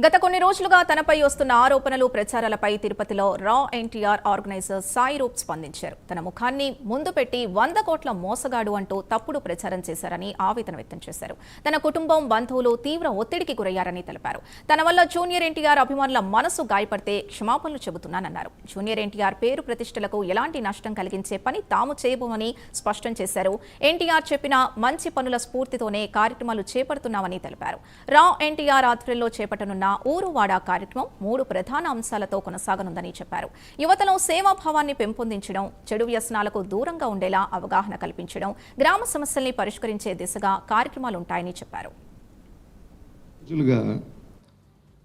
గత కొన్ని రోజులుగా తనపై వస్తున్న ఆరోపణలు ప్రచారాలపై తిరుపతిలో రా ఎన్టీఆర్ ఆర్గనైజర్ సాయి రూప్ స్పందించారు. తన ముఖాన్ని ముందు పెట్టి 100 కోట్ల మోసగాడు అంటూ తప్పుడు ప్రచారం చేశారని ఆవేదన వ్యక్తం చేశారు. తన కుటుంబం, బంధువులు తీవ్ర ఒత్తిడికి గురయ్యారని తెలిపారు. తన వల్ల జూనియర్ ఎన్టీఆర్ అభిమానుల మనసు గాయపడితే క్షమాపణలు చెబుతున్నానన్నారు. జూనియర్ ఎన్టీఆర్ పేరు ప్రతిష్టలకు ఎలాంటి నష్టం కలిగించే పని తాము చేయబోమని స్పష్టం చేశారు. ఎన్టీఆర్ చెప్పిన మంచి పనుల స్ఫూర్తితోనే కార్యక్రమాలు చేపడుతున్నామని తెలిపారు. రా ఎన్టీఆర్ ఆధ్వర్యంలో చేపట్టనున్న ఊరువాడ కార్యక్రమం 3 ప్రధాన అంశాలతో కొనసాగనుందని చెప్పారు. యువతలో సేవాభావాన్ని పెంపొందించడం, చెడు వ్యసనాలకు దూరంగా ఉండేలా అవగాహన కల్పించడం, గ్రామ సమస్యల్ని పరిష్కరించే దిశగా కార్యక్రమాలుంటాయని చెప్పారు.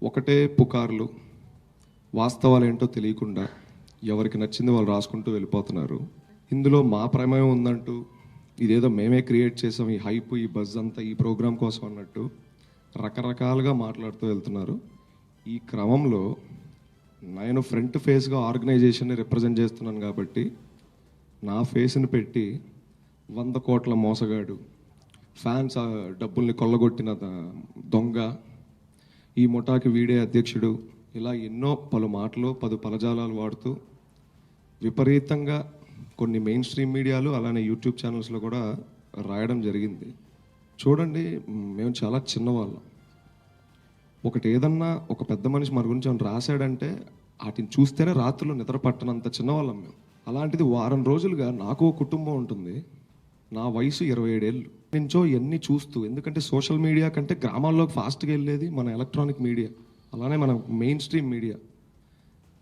ఒకటే పుకార్లు, వాస్తవాలేంటో తెలియకుండా ఎవరికి నచ్చింది వాళ్ళు రాసుకుంటూ వెళ్ళిపోతున్నారు. ఇందులో మా ప్రమేయం ఉందంటూ, ఇదేదో మేమే క్రియేట్ చేసాం, ఈ హైప్, ఈ బజ్ అంతా ఈ ప్రోగ్రాం కోసం అన్నట్టు రకరకాలుగా మాట్లాడుతూ వెళ్తున్నారు. ఈ క్రమంలో నేను ఫ్రంట్ ఫేస్గా ఆర్గనైజేషన్ని రిప్రజెంట్ చేస్తున్నాను కాబట్టి నా ఫేస్ని పెట్టి 100 కోట్ల మోసగాడు, ఫ్యాన్స్ డబ్బుల్ని కొల్లగొట్టిన దొంగ, ఈ ముఠాకి వీడే అధ్యక్షుడు, ఇలా ఎన్నో పలు మాటలు, పదజాలాలు వాడుతూ విపరీతంగా కొన్ని మెయిన్ స్ట్రీమ్ మీడియాలు అలానే యూట్యూబ్ ఛానల్స్లో కూడా రాయడం జరిగింది. చూడండి, మేము చాలా చిన్నవాళ్ళం. ఒకటి ఏదన్నా ఒక పెద్ద మనిషి మన గురించి ఏమైనా రాశాడంటే వాటిని చూస్తేనే రాత్రులు నిద్ర పట్టనంత చిన్నవాళ్ళం మేము. అలాంటిది వారం రోజులుగా నాకు కుటుంబం ఉంటుంది. నా వయసు 27 ఏళ్ళు నుంచో ఎన్ని చూస్తూ, ఎందుకంటే సోషల్ మీడియా కంటే గ్రామాల్లోకి ఫాస్ట్గా వెళ్ళేది మన ఎలక్ట్రానిక్ మీడియా, అలానే మన మెయిన్ స్ట్రీమ్ మీడియా.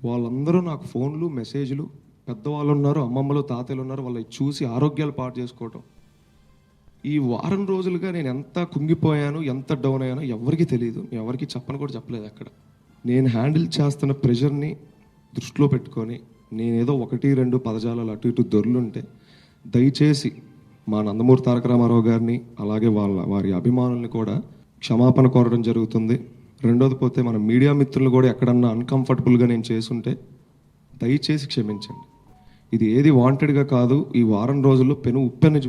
వాళ్ళందరూ నాకు ఫోన్లు, మెసేజ్లు, పెద్దవాళ్ళు ఉన్నారు, అమ్మమ్మలు, తాతయ్యలు ఉన్నారు, వాళ్ళని చూసి ఆరోగ్యాలు పాడు చేసుకోవటం. ఈ వారం రోజులుగా నేను ఎంత కుంగిపోయాను, ఎంత డౌన్ అయ్యానో ఎవరికి తెలియదు. ఎవరికి కూడా చెప్పలేదు. అక్కడ నేను హ్యాండిల్ చేస్తున్న ప్రెషర్ని దృష్టిలో పెట్టుకొని నేనేదో 1-2 పదజాలాలు అటు ఇటు దొర్లుంటే దయచేసి మా నందమూరి తారక రామారావు గారిని అలాగే వారి అభిమానుల్ని కూడా క్షమాపణ కోరడం జరుగుతుంది. రెండోది పోతే మన మీడియా మిత్రులు కూడా ఎక్కడన్నా అన్కంఫర్టబుల్గా నేను చేసుంటే దయచేసి క్షమించండి. ఇది ఏది వాంటెడ్గా కాదు. ఈ వారం రోజుల్లో ఉప్పెను